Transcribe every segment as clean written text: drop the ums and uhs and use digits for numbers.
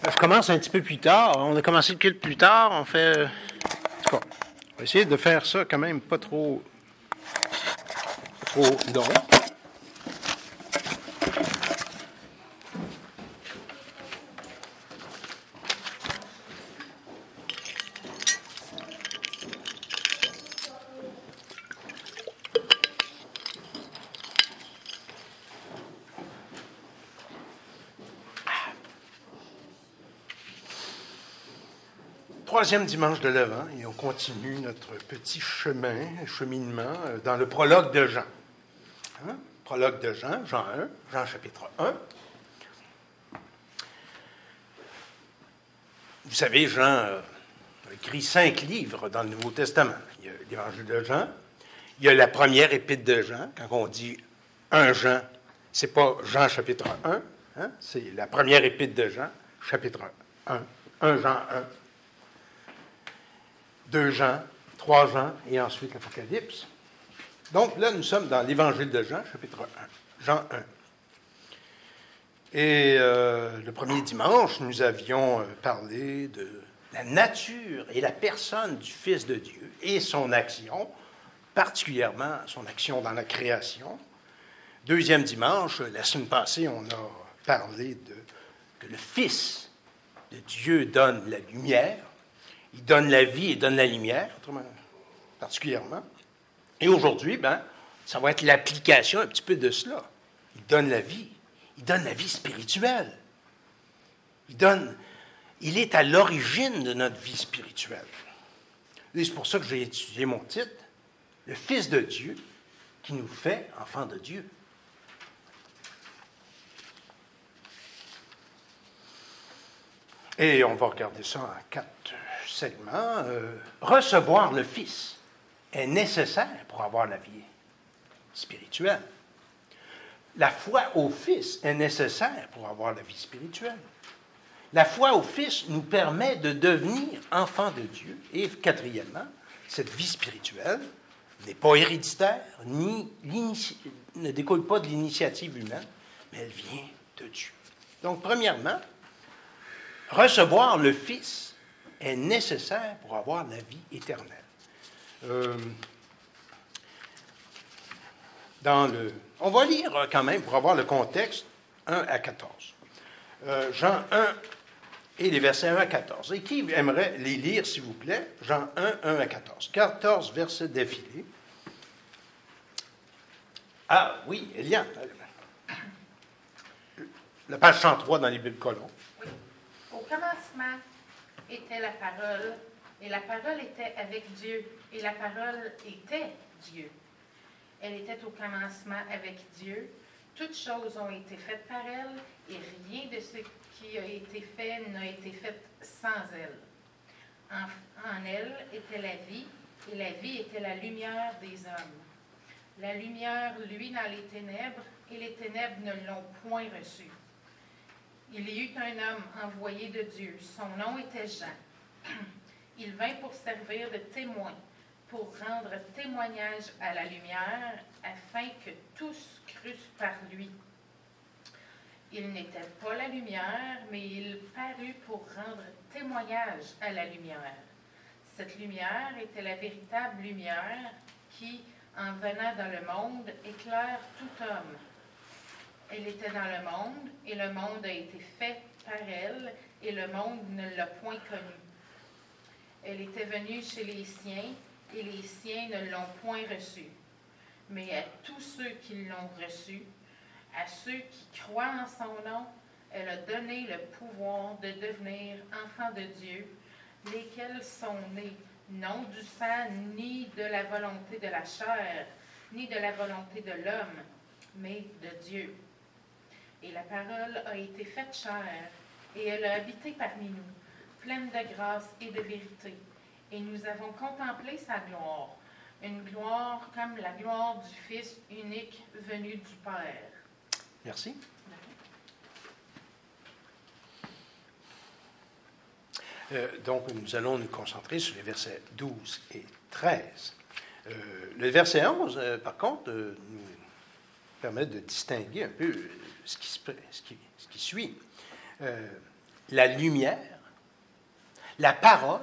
Je commence un petit peu plus tard. On a commencé le culte plus tard. On fait... En tout cas, on va essayer de faire ça quand même pas trop long. Troisième dimanche de l'Avent, et on continue notre petit cheminement dans le prologue de Jean. Prologue de Jean, Jean 1, Jean chapitre 1. Vous savez, Jean a écrit 5 livres dans le Nouveau Testament. Il y a l'Évangile de Jean, il y a la première épître de Jean. Quand on dit 1 Jean, c'est pas Jean chapitre 1, c'est la première épître de Jean, chapitre 1, 1 Jean 1. 2 Jean, 3 Jean, et ensuite l'Apocalypse. Donc là, nous sommes dans l'Évangile de Jean, chapitre 1, Jean 1. Et le premier dimanche, nous avions parlé de la nature et la personne du Fils de Dieu et son action, particulièrement son action dans la création. Deuxième dimanche, la semaine passée, on a parlé que le Fils de Dieu donne la lumière. Il donne la vie et donne la lumière, particulièrement. Et aujourd'hui, ça va être l'application un petit peu de cela. Il donne la vie. Il donne la vie spirituelle. Il est à l'origine de notre vie spirituelle. Et c'est pour ça que j'ai étudié mon titre, le Fils de Dieu qui nous fait enfants de Dieu. Et on va regarder ça en 4 segments. Recevoir le Fils est nécessaire pour avoir la vie spirituelle. La foi au Fils est nécessaire pour avoir la vie spirituelle. La foi au Fils nous permet de devenir enfants de Dieu. Et quatrièmement, cette vie spirituelle n'est pas héréditaire, ne découle pas de l'initiative humaine, mais elle vient de Dieu. Donc, premièrement, recevoir le Fils est nécessaire pour avoir la vie éternelle. On va lire quand même, pour avoir le contexte, 1 à 14. Jean 1 et les versets 1 à 14. Et qui aimerait les lire, s'il vous plaît? Jean 1, 1 à 14. 14 versets d'affilée. Ah oui, Eliane. La page 103 dans les Bibles Colomb. Oui. Au commencement était la parole, et la parole était avec Dieu, et la parole était Dieu. Elle était au commencement avec Dieu. Toutes choses ont été faites par elle, et rien de ce qui a été fait n'a été fait sans elle. En elle était la vie, et la vie était la lumière des hommes. La lumière luit dans les ténèbres, et les ténèbres ne l'ont point reçue. Il y eut un homme envoyé de Dieu. Son nom était Jean. Il vint pour servir de témoin, pour rendre témoignage à la lumière, afin que tous crussent par lui. Il n'était pas la lumière, mais il parut pour rendre témoignage à la lumière. Cette lumière était la véritable lumière qui, en venant dans le monde, éclaire tout homme. Elle était dans le monde, et le monde a été fait par elle, et le monde ne l'a point connue. Elle était venue chez les siens, et les siens ne l'ont point reçue. Mais à tous ceux qui l'ont reçue, à ceux qui croient en son nom, elle a donné le pouvoir de devenir enfants de Dieu, lesquels sont nés non du sang, ni de la volonté de la chair, ni de la volonté de l'homme, mais de Dieu. Et la parole a été faite chair, et elle a habité parmi nous, pleine de grâce et de vérité. Et nous avons contemplé sa gloire, une gloire comme la gloire du Fils unique venu du Père. Merci. Donc, nous allons nous concentrer sur les versets 12 et 13. Le verset 11, par contre, nous permet de distinguer un peu ce qui suit. la lumière, la parole,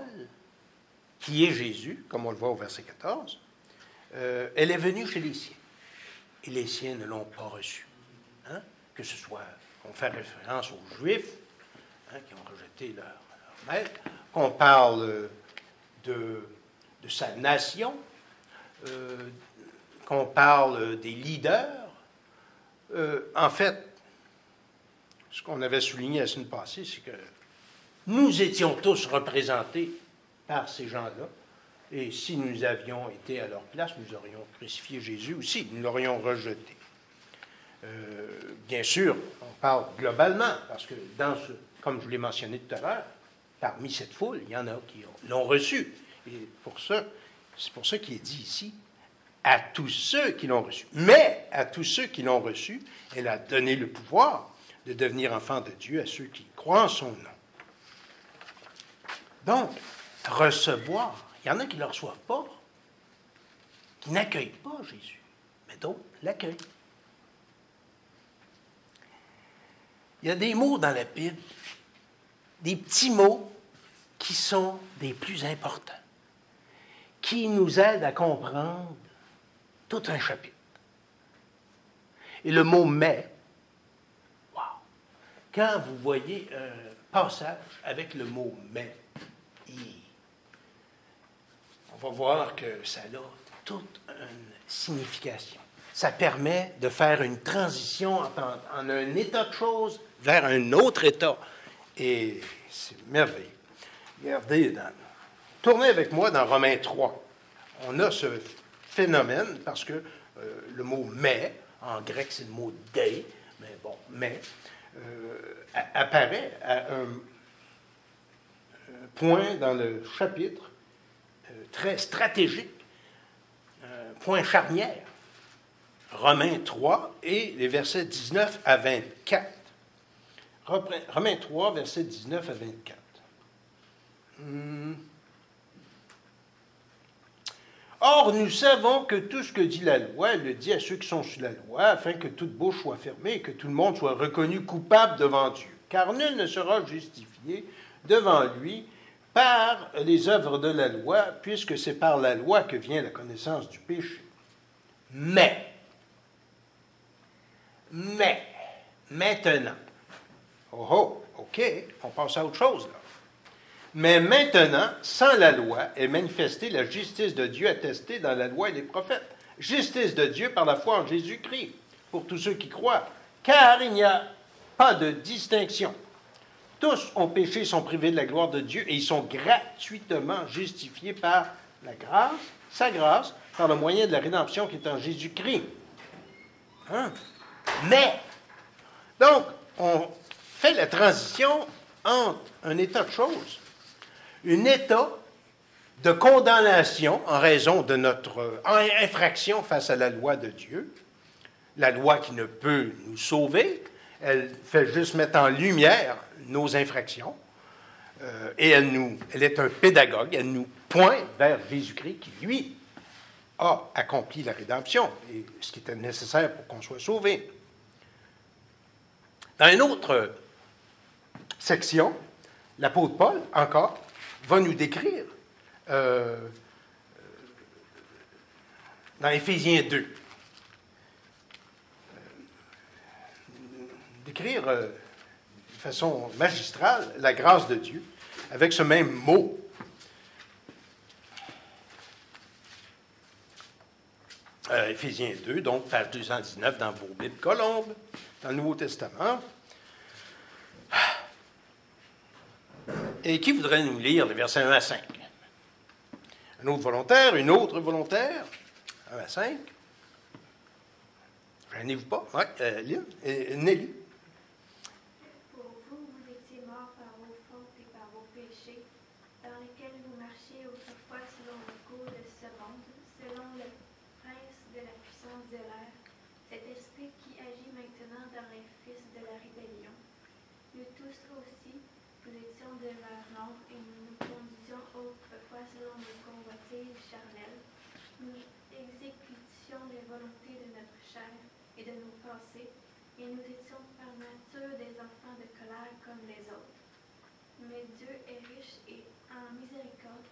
qui est Jésus, comme on le voit au verset 14, elle est venue chez les siens. Et les siens ne l'ont pas reçue. Hein? Que ce soit, on fait référence aux Juifs, hein, qui ont rejeté leur maître, qu'on parle de sa nation, qu'on parle des leaders. En fait, ce qu'on avait souligné la semaine passée, c'est que nous étions tous représentés par ces gens-là. Et si nous avions été à leur place, nous aurions crucifié Jésus aussi, nous l'aurions rejeté. Bien sûr, on parle globalement, parce que comme je vous l'ai mentionné tout à l'heure, parmi cette foule, il y en a qui l'ont reçu. Et c'est pour ça qu'il est dit ici, à tous ceux qui l'ont reçu. Mais à tous ceux qui l'ont reçu, elle a donné le pouvoir de devenir enfants de Dieu à ceux qui croient en son nom. Donc, recevoir, il y en a qui ne le reçoivent pas, qui n'accueillent pas Jésus, mais d'autres l'accueillent. Il y a des mots dans la Bible, des petits mots qui sont des plus importants, qui nous aident à comprendre tout un chapitre. Et le mot « mais », wow, quand vous voyez un passage avec le mot « mais », on va voir que ça a toute une signification. Ça permet de faire une transition en un état de choses vers un autre état. Et c'est merveilleux. Regardez, tournez avec moi dans Romains 3. On a ce phénomène parce que le mot « mais », en grec c'est le mot « dé », mais bon, « mais », apparaît à un point dans le chapitre très stratégique, point charnière. Romains 3 et les versets 19 à 24. Romains 3, versets 19 à 24. Or, nous savons que tout ce que dit la loi, elle le dit à ceux qui sont sous la loi, afin que toute bouche soit fermée et que tout le monde soit reconnu coupable devant Dieu. Car nul ne sera justifié devant lui par les œuvres de la loi, puisque c'est par la loi que vient la connaissance du péché. Mais, maintenant, OK, on passe à autre chose, là. Mais maintenant, sans la loi, est manifestée la justice de Dieu attestée dans la loi et les prophètes. Justice de Dieu par la foi en Jésus-Christ, pour tous ceux qui croient. Car il n'y a pas de distinction. Tous ont péché, sont privés de la gloire de Dieu, et ils sont gratuitement justifiés par la grâce, sa grâce, par le moyen de la rédemption qui est en Jésus-Christ. Hein? Mais, donc, on fait la transition entre un état de choses, un état de condamnation en raison de notre infraction face à la loi de Dieu, la loi qui ne peut nous sauver, elle fait juste mettre en lumière nos infractions, et elle est un pédagogue, elle nous pointe vers Jésus-Christ qui, lui, a accompli la rédemption, et ce qui était nécessaire pour qu'on soit sauvé. Dans une autre section, l'apôtre Paul, encore, va nous décrire, dans Éphésiens 2, décrire de façon magistrale la grâce de Dieu avec ce même mot. Éphésiens 2, donc page 219 dans vos Bibles colombes, dans le Nouveau Testament. Et qui voudrait nous lire les versets 1 à 5? Un autre volontaire, une autre volontaire, 1 à 5. Gênez-vous pas. Oui, Nelly. Pour vous, vous étiez morts par vos fautes et par vos péchés, dans lesquels vous marchiez autrefois selon le cours de ce monde, selon le prince de la puissance de l'air, cet esprit qui agit maintenant dans les fils de la rébellion. Nous tous aussi, nous étions de leur nombre et nous nous conduisions autrefois selon nos convoitises charnelles. Nous exécutions les volontés de notre chair et de nos pensées, et nous étions par nature des enfants de colère comme les autres. Mais Dieu est riche et en miséricorde,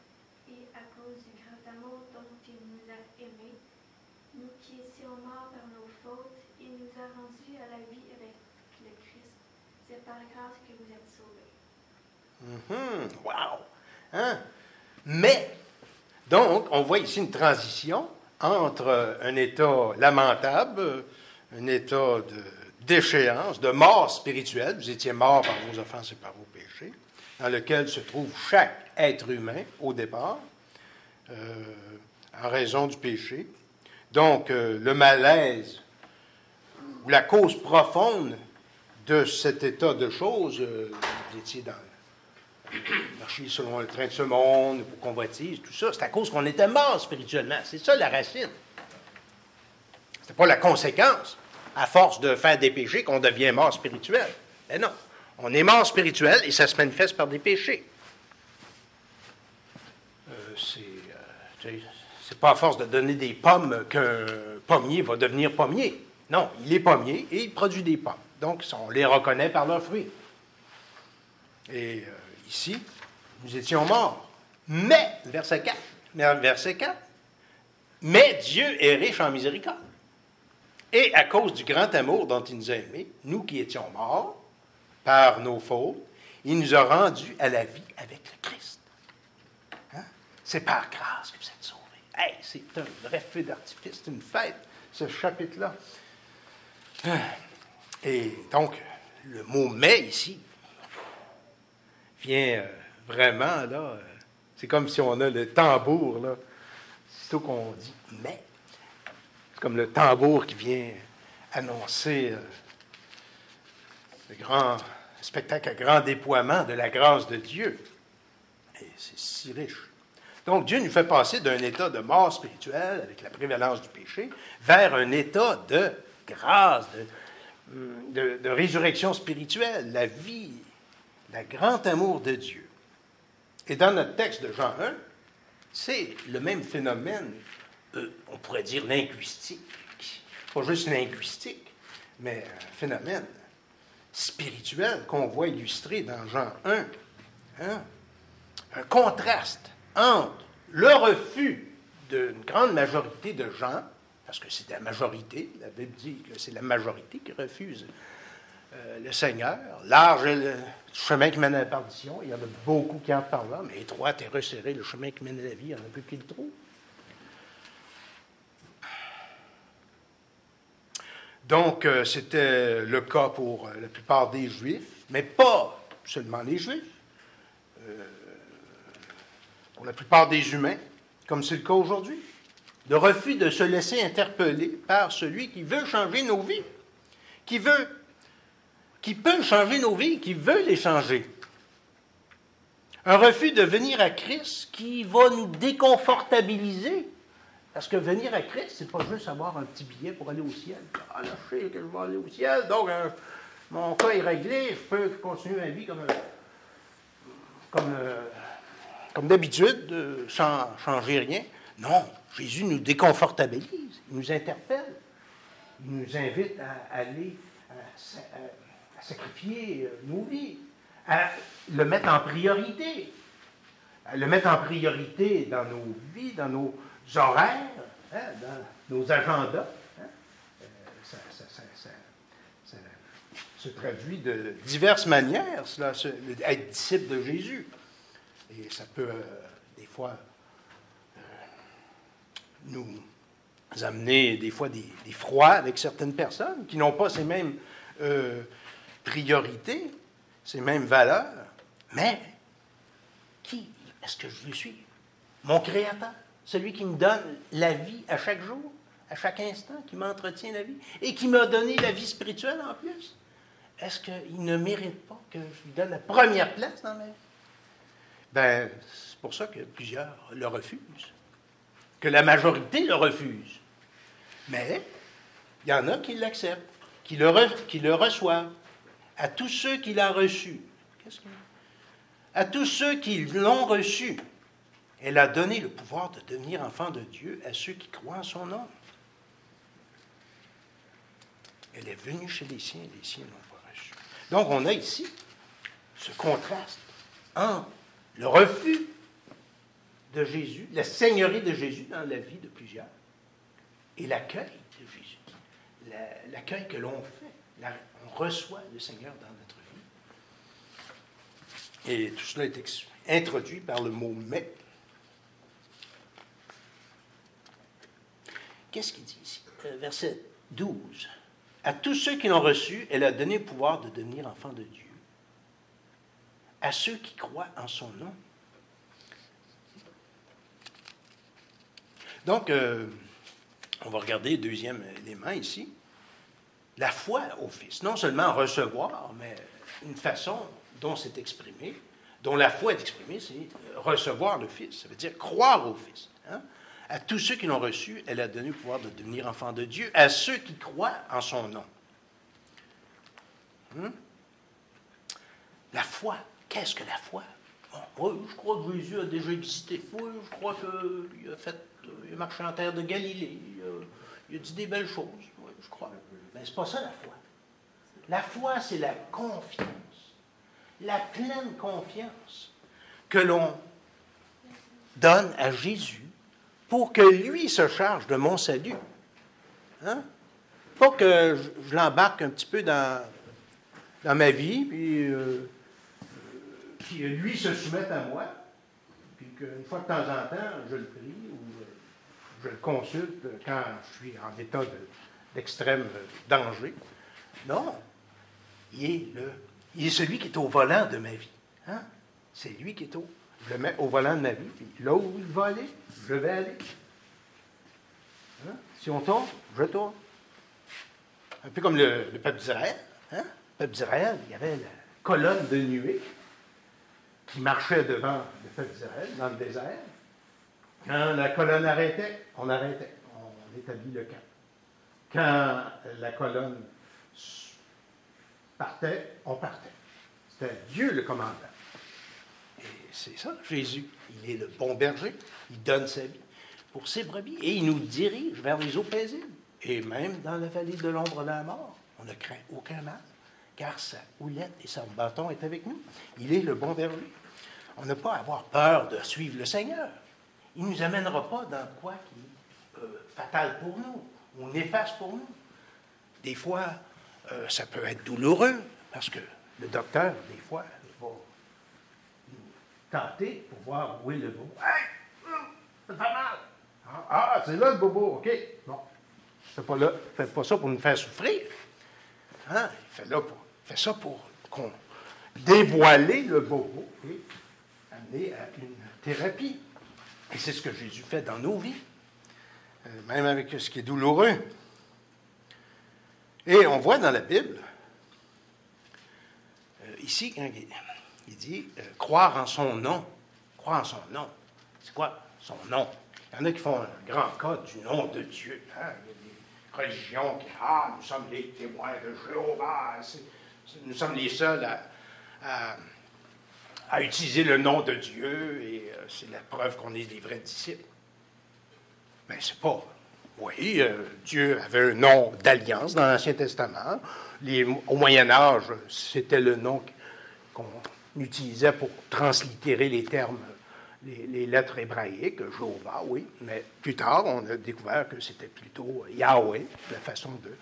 et à cause du grand amour dont il nous a aimés, nous qui étions morts par nos fautes, il nous a rendus à la vie avec le Christ. C'est par grâce que vous êtes sauvés. Wow! Hein? Mais, donc, on voit ici une transition entre un état lamentable, un état de déchéance, de mort spirituelle. Vous étiez morts par vos offenses et par vos péchés, dans lequel se trouve chaque être humain au départ, en raison du péché. Donc, le malaise, ou la cause profonde de cet état de choses, vous étiez dans marcher selon le train de ce monde, vos convoitises, tout ça, c'est à cause qu'on était mort spirituellement. C'est ça la racine. C'est pas la conséquence, à force de faire des péchés, qu'on devient mort spirituel. Mais non, on est mort spirituel et ça se manifeste par des péchés. C'est pas à force de donner des pommes qu'un pommier va devenir pommier. Non, il est pommier et il produit des pommes. Donc, on les reconnaît par leurs fruits. Et ici, nous étions morts. Mais, verset 4, mais Dieu est riche en miséricorde. Et à cause du grand amour dont il nous a aimés, nous qui étions morts par nos fautes, il nous a rendus à la vie avec le Christ. Hein? C'est par grâce que vous êtes sauvés. Hey, c'est un vrai feu d'artifice, c'est une fête, ce chapitre-là. Et donc, le mot « mais » ici vient vraiment, là, c'est comme si on a le tambour, là, sitôt qu'on dit « mais », c'est comme le tambour qui vient annoncer le grand spectacle à grand déploiement de la grâce de Dieu. Et c'est si riche. Donc, Dieu nous fait passer d'un état de mort spirituelle, avec la prévalence du péché, vers un état de grâce, de résurrection spirituelle, la vie, le grand amour de Dieu. Et dans notre texte de Jean 1, c'est le même phénomène, on pourrait dire linguistique, pas juste linguistique, mais un phénomène spirituel qu'on voit illustré dans Jean 1. Hein? Un contraste entre le refus d'une grande majorité de gens, parce que c'est la majorité, la Bible dit que c'est la majorité qui refuse le Seigneur. Large est le chemin qui mène à la perdition. Il y en a beaucoup qui entrent par là, mais étroit et resserré, le chemin qui mène à la vie, il y en a peu qui le trouvent. Donc, c'était le cas pour la plupart des Juifs, mais pas seulement les Juifs, pour la plupart des humains, comme c'est le cas aujourd'hui. Le refus de se laisser interpeller par celui qui veut changer nos vies, qui peut changer nos vies, qui veut les changer. Un refus de venir à Christ qui va nous déconfortabiliser. Parce que venir à Christ, c'est pas juste avoir un petit billet pour aller au ciel. Ah, là, je sais que je vais aller au ciel, donc mon cas est réglé, je peux continuer ma vie comme d'habitude, sans changer rien. Non, Jésus nous déconfortabilise, il nous interpelle, il nous invite à aller, à sacrifier nos vies, à le mettre en priorité, dans nos vies, dans nos horaires, hein, dans nos agendas. Hein. Ça se traduit de diverses manières, cela, être disciple de Jésus. Et ça peut, des fois, nous amener des fois des froids avec certaines personnes qui n'ont pas ces mêmes priorités, ces mêmes valeurs. Mais qui est-ce que je veux suivre? Mon Créateur, celui qui me donne la vie à chaque jour, à chaque instant, qui m'entretient la vie et qui m'a donné la vie spirituelle en plus. Est-ce qu'il ne mérite pas que je lui donne la première place dans ma vie? Bien, c'est pour ça que plusieurs le refusent, que la majorité le refuse. Mais il y en a qui l'acceptent, qui le reçoivent. À tous ceux qui l'ont reçu, à tous ceux qui l'ont reçu, elle a donné le pouvoir de devenir enfant de Dieu à ceux qui croient en son nom. Elle est venue chez les siens, et les siens ne l'ont pas reçu. Donc, on a ici ce contraste entre le refus de Jésus, la seigneurie de Jésus dans la vie de plusieurs, et l'accueil de Jésus, l'accueil que l'on fait. On reçoit le Seigneur dans notre vie. Et tout cela est introduit par le mot « mais ». Qu'est-ce qu'il dit ici? Verset 12. « À tous ceux qui l'ont reçu, elle a donné le pouvoir de devenir enfants de Dieu, à ceux qui croient en son nom. » Donc, on va regarder le deuxième élément ici. La foi au Fils. Non seulement recevoir, mais une façon dont c'est exprimé, dont la foi est exprimée, c'est recevoir le Fils. Ça veut dire croire au Fils. Hein? À tous ceux qui l'ont reçu, elle a donné le pouvoir de devenir enfants de Dieu, à ceux qui croient en son nom. La foi. Qu'est-ce que la foi? Bon, oui, je crois que Jésus a déjà existé. Oui, je crois qu'il a marché en terre de Galilée. Il a dit des belles choses. Oui, je crois. Mais c'est pas ça la foi. La foi, c'est la confiance. La pleine confiance que l'on donne à Jésus pour que lui se charge de mon salut. Hein? Pas que je l'embarque un petit peu dans ma vie, puis lui se soumette à moi, puis qu'une fois de temps en temps, je le prie ou je le consulte quand je suis en état d'extrême danger. Non. Il est celui qui est au volant de ma vie. Hein? C'est lui qui est je le mets au volant de ma vie, puis là où il va aller, je vais aller. Hein? Si on tourne, je tourne. Un peu comme le peuple d'Israël. Hein? Le peuple d'Israël, il y avait la colonne de nuée qui marchait devant le peuple d'Israël dans le désert. Quand la colonne arrêtait, on arrêtait. On établit le cap. Quand la colonne partait, on partait. C'était Dieu le commandant. Et c'est ça, Jésus. Il est le bon berger. Il donne sa vie pour ses brebis. Et il nous dirige vers les eaux paisibles. Et même dans la vallée de l'ombre de la mort, on ne craint aucun mal, car sa houlette et son bâton est avec nous. Il est le bon berger. On n'a pas à avoir peur de suivre le Seigneur. Il ne nous amènera pas dans quoi qui est fatal pour nous ou néfaste pour nous. Des fois, ça peut être douloureux parce que le docteur, des fois, va nous tenter pour voir où est le bobo. Hey! Ça fait mal! Ah, c'est là le bobo, OK. Bon. Faites pas ça pour nous faire souffrir. Hein? Il fait ça pour dévoiler le bobo et amener à une thérapie. Et c'est ce que Jésus fait dans nos vies, même avec ce qui est douloureux. Et on voit dans la Bible, ici, quand il dit croire en son nom. Croire en son nom. C'est quoi son nom? Il y en a qui font un grand cas du nom de Dieu. Hein? Il y a des religions qui nous sommes les témoins de Jéhovah. Nous sommes les seuls à utiliser le nom de Dieu et c'est la preuve qu'on est des vrais disciples. Mais c'est pas. Oui, Dieu avait un nom d'alliance dans l'Ancien Testament. Au Moyen Âge, c'était le nom qu'on utilisait pour translittérer les termes, les lettres hébraïques, Jéhovah, oui. Mais plus tard, on a découvert que c'était plutôt Yahweh, la façon de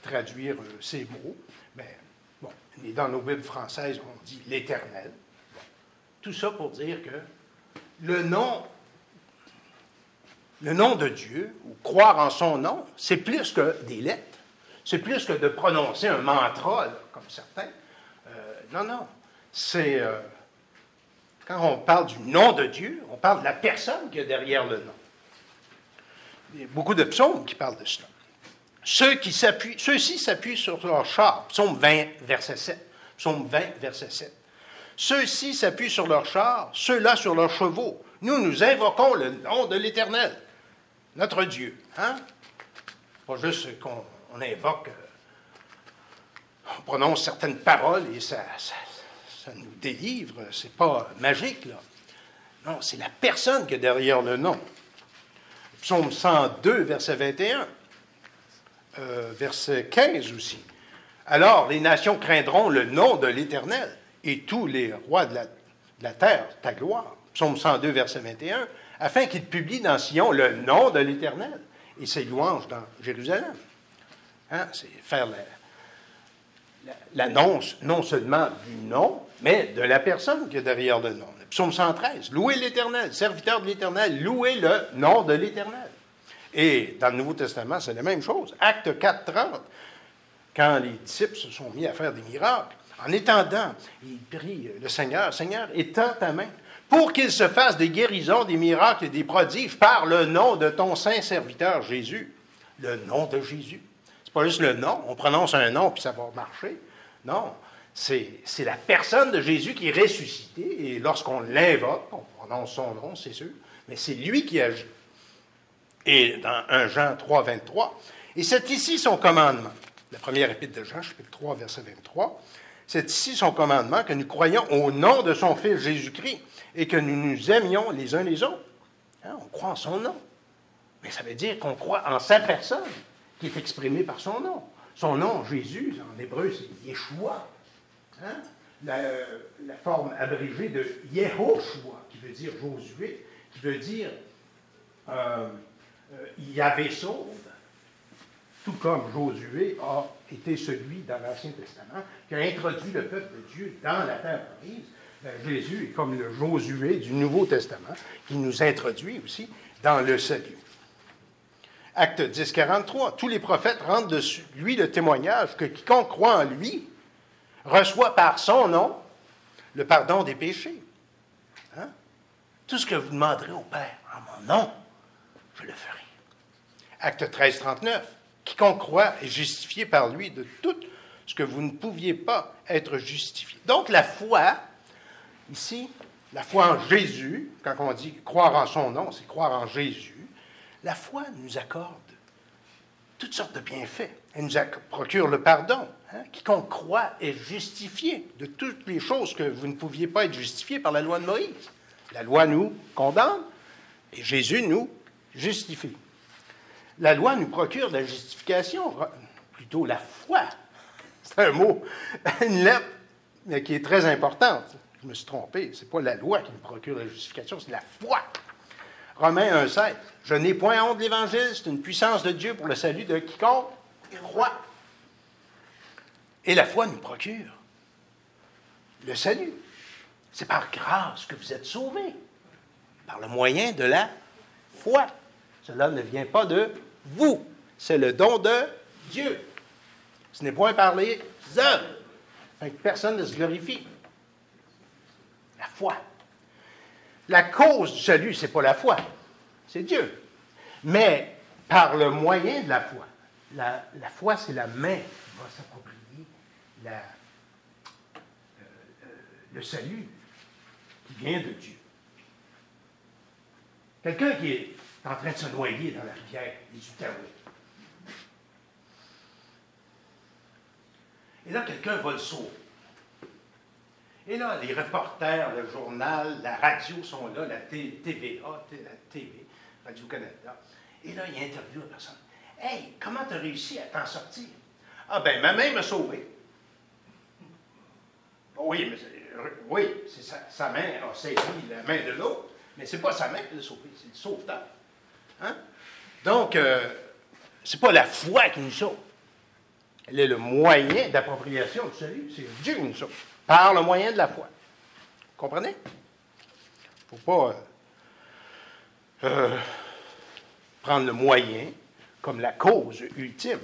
traduire ces mots. Mais bon, dans nos Bibles françaises, on dit l'Éternel. Bon. Tout ça pour dire que le nom de Dieu, ou croire en son nom, c'est plus que des lettres. C'est plus que de prononcer un mantra, là, comme certains. Non. C'est... quand on parle du nom de Dieu, on parle de la personne qui est derrière le nom. Il y a beaucoup de psaumes qui parlent de cela. Ceux-ci s'appuient sur leur char. Psaume 20, verset 7. Psaume 20, verset 7. Ceux-ci s'appuient sur leur char, ceux-là sur leurs chevaux. Nous invoquons le nom de l'Éternel, notre Dieu. Hein? Pas juste qu'on invoque, on prononce certaines paroles et ça nous délivre. C'est pas magique, là. Non, c'est la personne qui est derrière le nom. Psaume 102, verset 21. Verset 15 aussi. Alors, les nations craindront le nom de l'Éternel et tous les rois de la terre ta gloire. Psaume 102, verset 21, afin qu'il publie dans Sion le nom de l'Éternel et ses louanges dans Jérusalem. Hein? C'est faire l'annonce non seulement du nom, mais de la personne qui est derrière le nom. Psaume 113, louez l'Éternel, serviteur de l'Éternel, louez le nom de l'Éternel. Et dans le Nouveau Testament, c'est la même chose. Acte 4, 30, quand les disciples se sont mis à faire des miracles, en étendant, ils prient le Seigneur, Seigneur, étends ta main, pour qu'il se fasse des guérisons, des miracles et des prodiges par le nom de ton saint serviteur Jésus. Le nom de Jésus. C'est pas juste le nom, on prononce un nom puis ça va marcher. Non, c'est la personne de Jésus qui est ressuscitée, et lorsqu'on l'invoque, on prononce son nom, c'est sûr, mais c'est lui qui agit. Et dans 1 Jean 3, 23, et c'est ici son commandement. La première épître de Jean, chapitre 3, verset 23. C'est ici son commandement, que nous croyons au nom de son Fils Jésus-Christ et que nous nous aimions les uns les autres. Hein, on croit en son nom. Mais ça veut dire qu'on croit en sa personne, qui est exprimée par son nom. Son nom, Jésus, en hébreu, c'est Yeshua. Hein? La forme abrégée de Yehoshua, qui veut dire Josué, qui veut dire Yahvé sauve, tout comme Josué a été celui dans l'Ancien Testament qui a introduit le peuple de Dieu dans la terre promise. Jésus est comme le Josué du Nouveau Testament qui nous introduit aussi dans le salut. Acte 10, 43. Tous les prophètes rendent de lui le témoignage que quiconque croit en lui reçoit par son nom le pardon des péchés. Hein? Tout ce que vous demanderez au Père en mon nom, je le ferai. Acte 13, 39. Quiconque croit est justifié par lui de tout ce que vous ne pouviez pas être justifié. Donc la foi, ici, la foi en Jésus, quand on dit croire en son nom, c'est croire en Jésus, la foi nous accorde toutes sortes de bienfaits. Elle nous procure le pardon. Hein? Quiconque croit est justifié de toutes les choses que vous ne pouviez pas être justifié par la loi de Moïse. La loi nous condamne et Jésus nous justifie. La loi nous procure de la justification, plutôt la foi. C'est un mot, une lettre, mais qui est très importante. Je me suis trompé, ce n'est pas la loi qui nous procure la justification, c'est la foi. Romains 1,16. Je n'ai point honte de l'Évangile, c'est une puissance de Dieu pour le salut de quiconque croit. Et la foi nous procure le salut. C'est par grâce que vous êtes sauvés, par le moyen de la foi. Cela ne vient pas de vous, c'est le don de Dieu. Ce n'est point par les œuvres, afin que personne ne se glorifie. La foi. La cause du salut, ce n'est pas la foi, c'est Dieu. Mais par le moyen de la foi, la foi, c'est la main qui va s'approprier le salut qui vient de Dieu. Quelqu'un qui est en train de se noyer dans la rivière des Outaouais. Et là, quelqu'un va le sauver. Et là, les reporters, le journal, la radio sont là, la TVA, la TV, Radio-Canada. Et là, il interviewe la personne. « Hey, comment tu as réussi à t'en sortir? »« Ah ben, ma main m'a sauvé. » Oui, mais c'est sa main a saisi la main de l'autre, mais ce n'est pas sa main qui l'a sauvé, c'est le sauveteur. Hein? Donc, ce n'est pas la foi qui nous sauve. Elle est le moyen d'appropriation du salut. C'est Dieu qui nous sauve, par le moyen de la foi. Vous comprenez? Il ne faut pas prendre le moyen comme la cause ultime.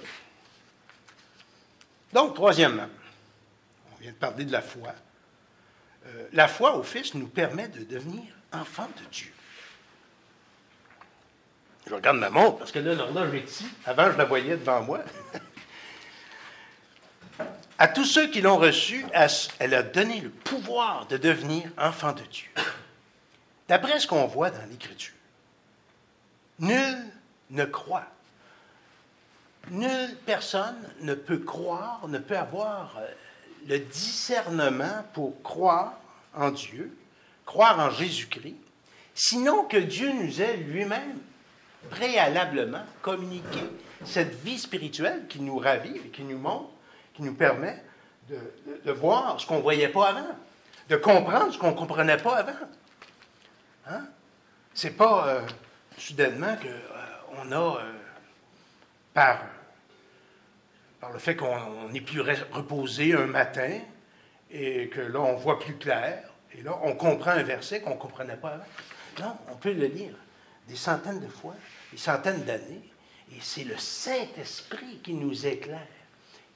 Donc, troisièmement, on vient de parler de la foi. La foi au Fils nous permet de devenir enfants de Dieu. Je regarde ma montre, parce que là, l'horloge est ici. Avant, je la voyais devant moi. À tous ceux qui l'ont reçue, elle a donné le pouvoir de devenir enfants de Dieu. D'après ce qu'on voit dans l'Écriture, nul ne croit. Nulle personne ne peut croire, ne peut avoir le discernement pour croire en Dieu, croire en Jésus-Christ, sinon que Dieu nous ait lui-même préalablement communiqué cette vie spirituelle qui nous ravive et qui nous montre, qui nous permet de voir ce qu'on ne voyait pas avant. de comprendre ce qu'on ne comprenait pas avant. Hein? Ce n'est pas soudainement qu'on a, par le fait qu'on n'est plus reposé un matin, et que là, on voit plus clair, et là, on comprend un verset qu'on ne comprenait pas avant. Non, on peut le lire des centaines de fois, des centaines d'années, et c'est le Saint-Esprit qui nous éclaire,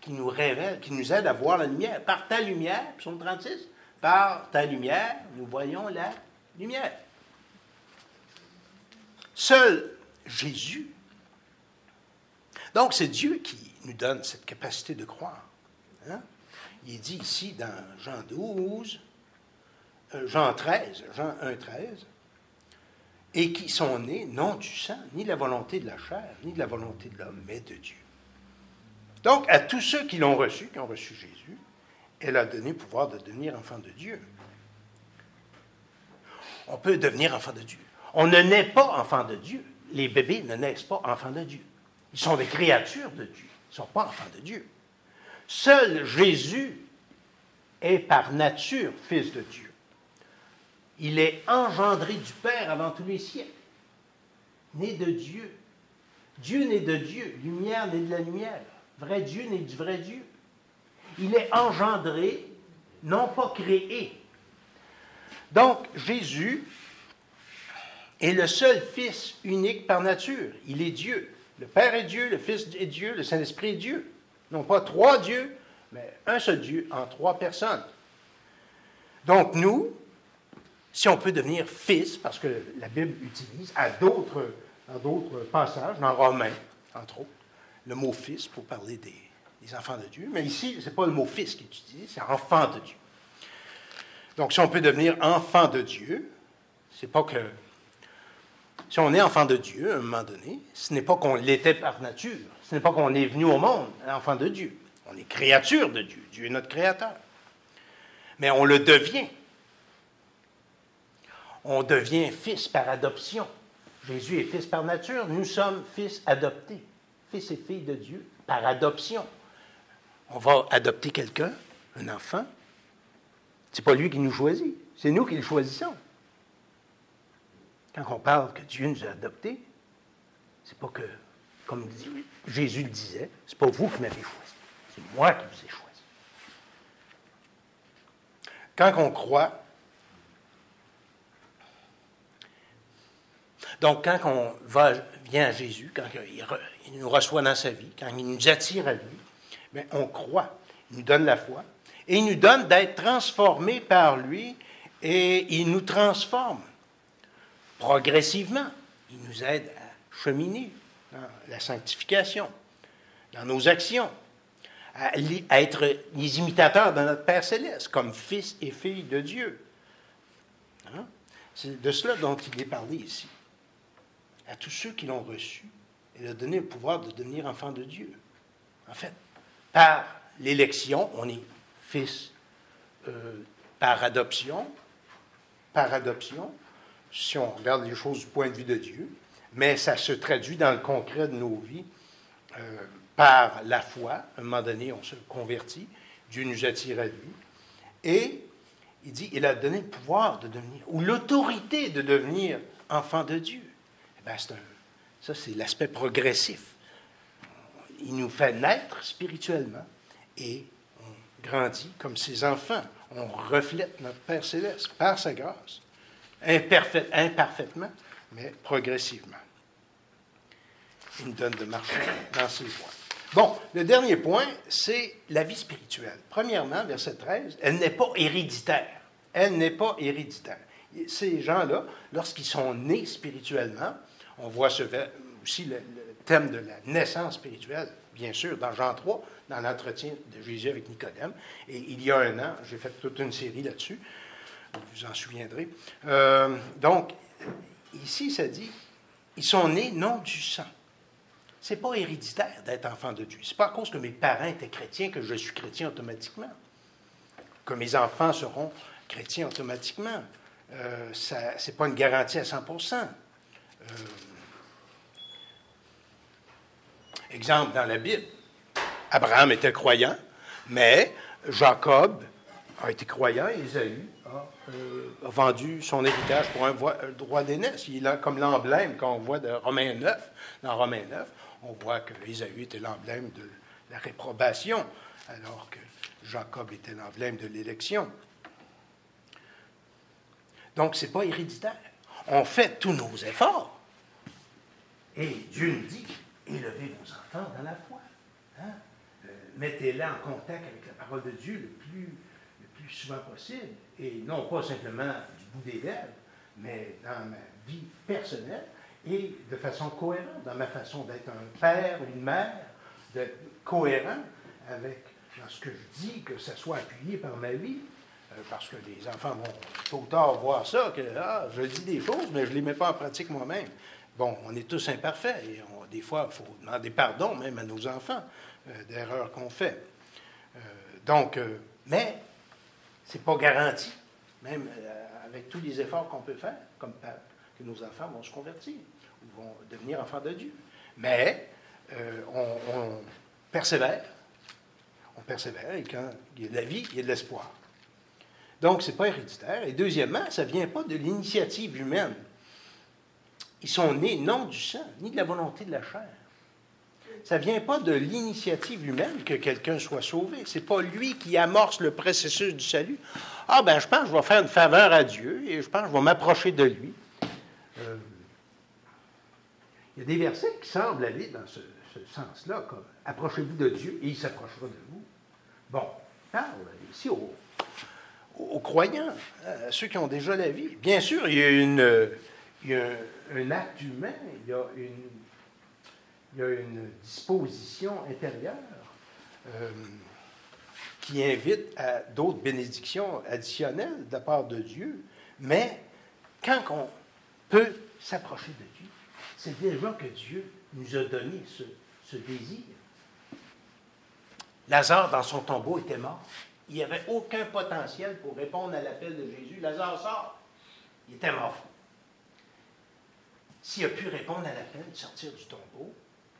qui nous révèle, qui nous aide à voir la lumière. Par ta lumière, psaume 36, par ta lumière, nous voyons la lumière. Seul Jésus. Donc, c'est Dieu qui nous donne cette capacité de croire. Hein? Il est dit ici dans Jean 12, Jean 13, Jean 1, 13, et qui sont nés non du sang, ni de la volonté de la chair, ni de la volonté de l'homme, mais de Dieu. Donc, à tous ceux qui l'ont reçu, qui ont reçu Jésus, elle a donné le pouvoir de devenir enfant de Dieu. On peut devenir enfant de Dieu. On ne naît pas enfant de Dieu. Les bébés ne naissent pas enfants de Dieu. Ils sont des créatures de Dieu. Ils ne sont pas enfants de Dieu. Seul Jésus est par nature fils de Dieu. Il est engendré du Père avant tous les siècles. Né de Dieu. Dieu né de Dieu. Lumière né de la lumière. Vrai Dieu né du vrai Dieu. Il est engendré, non pas créé. Donc, Jésus est le seul Fils unique par nature. Il est Dieu. Le Père est Dieu, le Fils est Dieu, le Saint-Esprit est Dieu. Non pas trois dieux, mais un seul Dieu en trois personnes. Donc, nous, si on peut devenir fils, parce que la Bible utilise dans d'autres passages, dans Romains, entre autres, le mot fils pour parler des enfants de Dieu. Mais ici, ce n'est pas le mot fils qui est utilisé, c'est enfant de Dieu. Donc, si on peut devenir enfant de Dieu, c'est pas que... Si on est enfant de Dieu, à un moment donné, ce n'est pas qu'on l'était par nature. Ce n'est pas qu'on est venu au monde, enfant de Dieu. On est créature de Dieu. Dieu est notre créateur. Mais on le devient. On devient fils par adoption. Jésus est fils par nature. Nous sommes fils adoptés. Fils et filles de Dieu par adoption. On va adopter quelqu'un, un enfant. Ce n'est pas lui qui nous choisit. C'est nous qui le choisissons. Quand on parle que Dieu nous a adoptés, c'est pas que, comme Jésus le disait, c'est pas vous qui m'avez choisi, c'est moi qui vous ai choisi. Quand on croit, donc quand on vient à Jésus, quand il nous reçoit dans sa vie, quand il nous attire à lui, bien, on croit, il nous donne la foi, et il nous donne d'être transformés par lui, et il nous transforme. Progressivement, il nous aide à cheminer dans la sanctification, dans nos actions, à être les imitateurs de notre Père Céleste, comme fils et filles de Dieu. Hein? C'est de cela dont il est parlé ici. À tous ceux qui l'ont reçu, il a donné le pouvoir de devenir enfants de Dieu. En fait, par l'élection, on est fils par adoption, si on regarde les choses du point de vue de Dieu, mais ça se traduit dans le concret de nos vies par la foi. À un moment donné, on se convertit, Dieu nous attire à lui, et il dit, il a donné le pouvoir de devenir, ou l'autorité de devenir enfant de Dieu. Eh bien, ça, c'est l'aspect progressif. Il nous fait naître spirituellement, et on grandit comme ses enfants. On reflète notre Père Céleste par sa grâce. Imparfaitement, mais progressivement. Il nous donne de marcher dans ses voies. Bon, le dernier point, c'est la vie spirituelle. Premièrement, verset 13, elle n'est pas héréditaire. Elle n'est pas héréditaire. Ces gens-là, lorsqu'ils sont nés spirituellement, on voit aussi le thème de la naissance spirituelle, bien sûr, dans Jean 3, dans l'entretien de Jésus avec Nicodème. Et il y a 1 an, j'ai fait toute une série là-dessus. Vous vous en souviendrez. Donc, ici, ça dit, ils sont nés non du sang. Ce n'est pas héréditaire d'être enfant de Dieu. Ce n'est pas à cause que mes parents étaient chrétiens que je suis chrétien automatiquement. Que mes enfants seront chrétiens automatiquement. Ce n'est pas une garantie à 100%. Exemple dans la Bible. Abraham était croyant, mais Jacob a été croyant et Ésaü a vendu son héritage pour un droit d'aînesse. Il a comme l'emblème qu'on voit de Romains 9. Dans Romains 9, on voit que Ésaü était l'emblème de la réprobation, alors que Jacob était l'emblème de l'élection. Donc, ce n'est pas héréditaire. On fait tous nos efforts. Et Dieu nous dit, élevez vos enfants dans la foi. Hein? Mettez-les en contact avec la parole de Dieu le plus souvent possible. Et non pas simplement du bout des lèvres, mais dans ma vie personnelle et de façon cohérente, dans ma façon d'être un père, une mère, d'être cohérent avec dans ce que je dis, que ça soit appuyé par ma vie. Parce que les enfants vont tôt ou tard voir ça, que je dis des choses, mais je ne les mets pas en pratique moi-même. Bon, on est tous imparfaits et des fois, il faut demander pardon même à nos enfants d'erreurs qu'on fait. Mais ce n'est pas garanti, même avec tous les efforts qu'on peut faire, comme que nos enfants vont se convertir ou vont devenir enfants de Dieu. Mais on persévère. On persévère et quand il y a de la vie, il y a de l'espoir. Donc, ce n'est pas héréditaire. Et deuxièmement, ça ne vient pas de l'initiative humaine. Ils sont nés non du sang, ni de la volonté de la chair. Ça ne vient pas de l'initiative humaine que quelqu'un soit sauvé. Ce n'est pas lui qui amorce le processus du salut. Ah, ben, je pense que je vais faire une faveur à Dieu et je pense que je vais m'approcher de lui. Il y a des versets qui semblent aller dans ce sens-là, comme « Approchez-vous de Dieu et il s'approchera de vous ». Bon, on parle ici aux croyants, à ceux qui ont déjà la vie. Bien sûr, il y a un acte humain, il y a une disposition intérieure qui invite à d'autres bénédictions additionnelles de la part de Dieu, mais quand on peut s'approcher de Dieu, c'est déjà que Dieu nous a donné ce désir. Lazare, dans son tombeau, était mort. Il n'y avait aucun potentiel pour répondre à l'appel de Jésus. Lazare sort. Il était mort. S'il a pu répondre à l'appel de sortir du tombeau,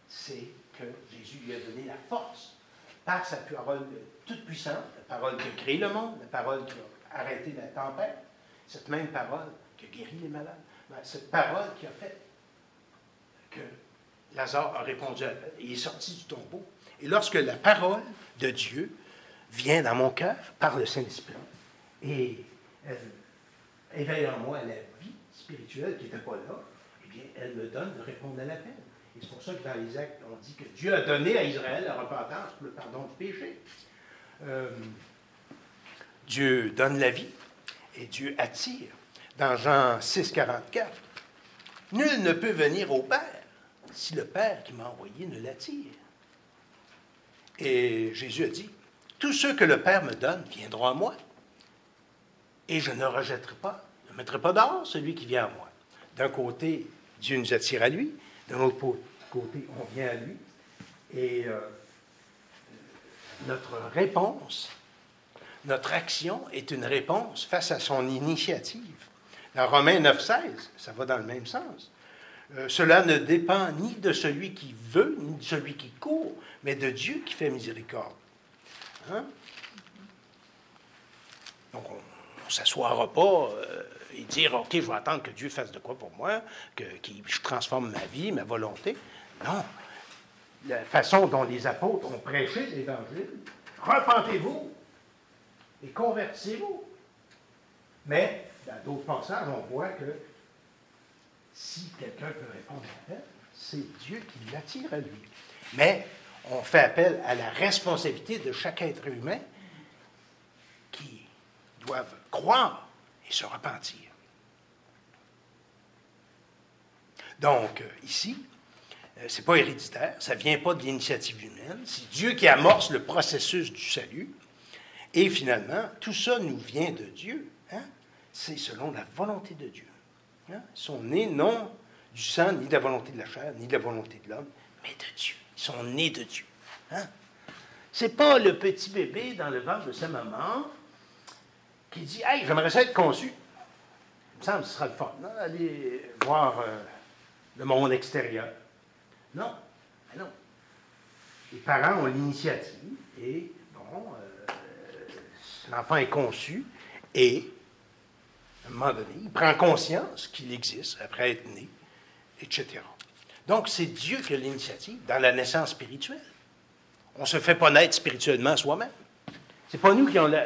c'est que Jésus lui a donné la force par sa parole toute puissante, la parole qui a créé le monde, la parole qui a arrêté la tempête, cette même parole qui a guéri les malades, cette parole qui a fait que Lazare a répondu à l'appel et il est sorti du tombeau. Et lorsque la parole de Dieu vient dans mon cœur par le Saint-Esprit et elle éveille en moi la vie spirituelle qui n'était pas là, eh bien, elle me donne de répondre à l'appel. Et c'est pour ça que dans les Actes, on dit que Dieu a donné à Israël la repentance pour le pardon du péché. Dieu donne la vie et Dieu attire. Dans Jean 6, 44, « Nul ne peut venir au Père si le Père qui m'a envoyé ne l'attire. » Et Jésus a dit, « Tous ceux que le Père me donne viendront à moi, et je ne rejetterai pas, ne mettrai pas dehors celui qui vient à moi. » D'un côté, Dieu nous attire à lui, d'un autre côté, on vient à lui, et notre réponse, notre action est une réponse face à son initiative. Dans Romains 9,16, ça va dans le même sens. Cela ne dépend ni de celui qui veut, ni de celui qui court, mais de Dieu qui fait miséricorde. Hein? Donc, on ne s'assoira pas et dire, OK, je vais attendre que Dieu fasse de quoi pour moi, que je transforme ma vie, ma volonté. Non. La façon dont les apôtres ont prêché l'Évangile, repentez-vous et convertissez-vous. Mais, dans d'autres passages, on voit que si quelqu'un peut répondre à l'appel, c'est Dieu qui l'attire à lui. Mais on fait appel à la responsabilité de chaque être humain qui doivent croire et se repentir. Donc, ici, ce n'est pas héréditaire, ça ne vient pas de l'initiative humaine, c'est Dieu qui amorce le processus du salut. Et finalement, tout ça nous vient de Dieu. Hein? C'est selon la volonté de Dieu. Hein? Ils sont nés non du sang, ni de la volonté de la chair, ni de la volonté de l'homme, mais de Dieu. Ils sont nés de Dieu. Hein? Ce n'est pas le petit bébé dans le ventre de sa maman qui dit « Hey, j'aimerais ça être conçu. » Il me semble que ce sera le fun. Non? Aller voir le monde extérieur. Non. Mais non. Les parents ont l'initiative et, bon, l'enfant est conçu et À un moment donné, il prend conscience qu'il existe après être né, etc. Donc, c'est Dieu qui a l'initiative dans la naissance spirituelle. On ne se fait pas naître spirituellement soi-même. Ce n'est pas nous qui avons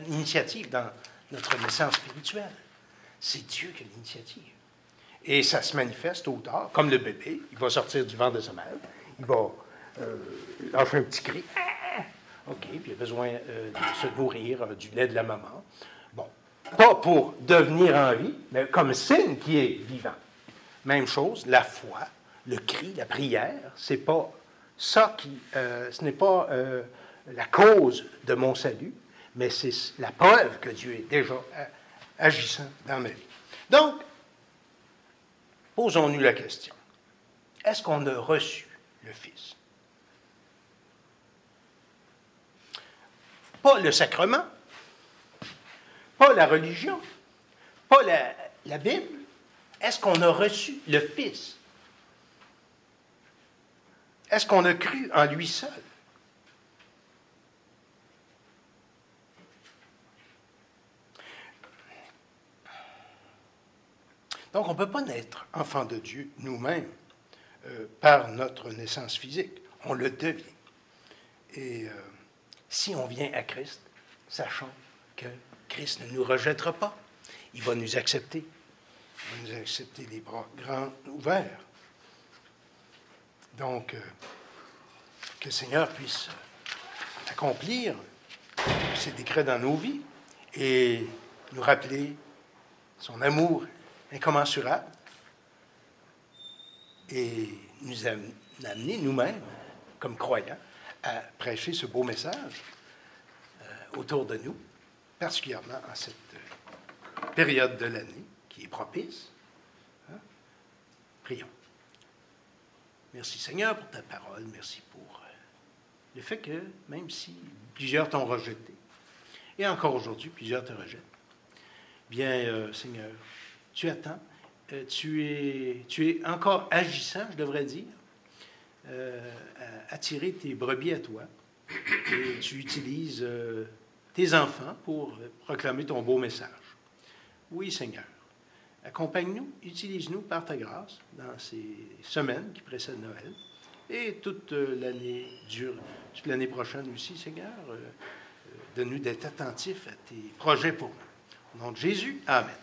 l'initiative dans notre naissance spirituelle. C'est Dieu qui a l'initiative. Et ça se manifeste tôt ou tard, comme le bébé. Il va sortir du ventre de sa mère. Il va lâcher un petit cri. OK, puis il a besoin de se nourrir du lait de la maman. Bon, pas pour devenir en vie, mais comme signe qui est vivant. Même chose, la foi, le cri, la prière, c'est pas ça qui, ce n'est pas la cause de mon salut, mais c'est la preuve que Dieu est déjà agissant dans ma vie. Donc, posons-nous la question. Est-ce qu'on a reçu le Fils? Pas le sacrement, pas la religion, pas la Bible. Est-ce qu'on a reçu le Fils? Est-ce qu'on a cru en lui seul? Donc, on ne peut pas naître enfant de Dieu nous-mêmes par notre naissance physique. On le devient. Et si on vient à Christ, sachant que Christ ne nous rejettera pas, il va nous accepter. Il va nous accepter les bras grands ouverts. Donc, que le Seigneur puisse accomplir ses décrets dans nos vies et nous rappeler son amour incommensurable et nous amener nous-mêmes, comme croyants, à prêcher ce beau message autour de nous, particulièrement en cette période de l'année qui est propice. Hein? Prions. Merci Seigneur pour ta parole, merci pour le fait que, même si plusieurs t'ont rejeté, et encore aujourd'hui, plusieurs te rejettent, bien, Seigneur, tu attends, tu es encore agissant, je devrais dire, à attirer tes brebis à toi, et tu utilises tes enfants pour proclamer ton beau message. Oui, Seigneur, accompagne-nous, utilise-nous par ta grâce dans ces semaines qui précèdent Noël, et toute l'année prochaine aussi, Seigneur. Donne-nous d'être attentifs à tes projets pour nous. Au nom de Jésus, Amen.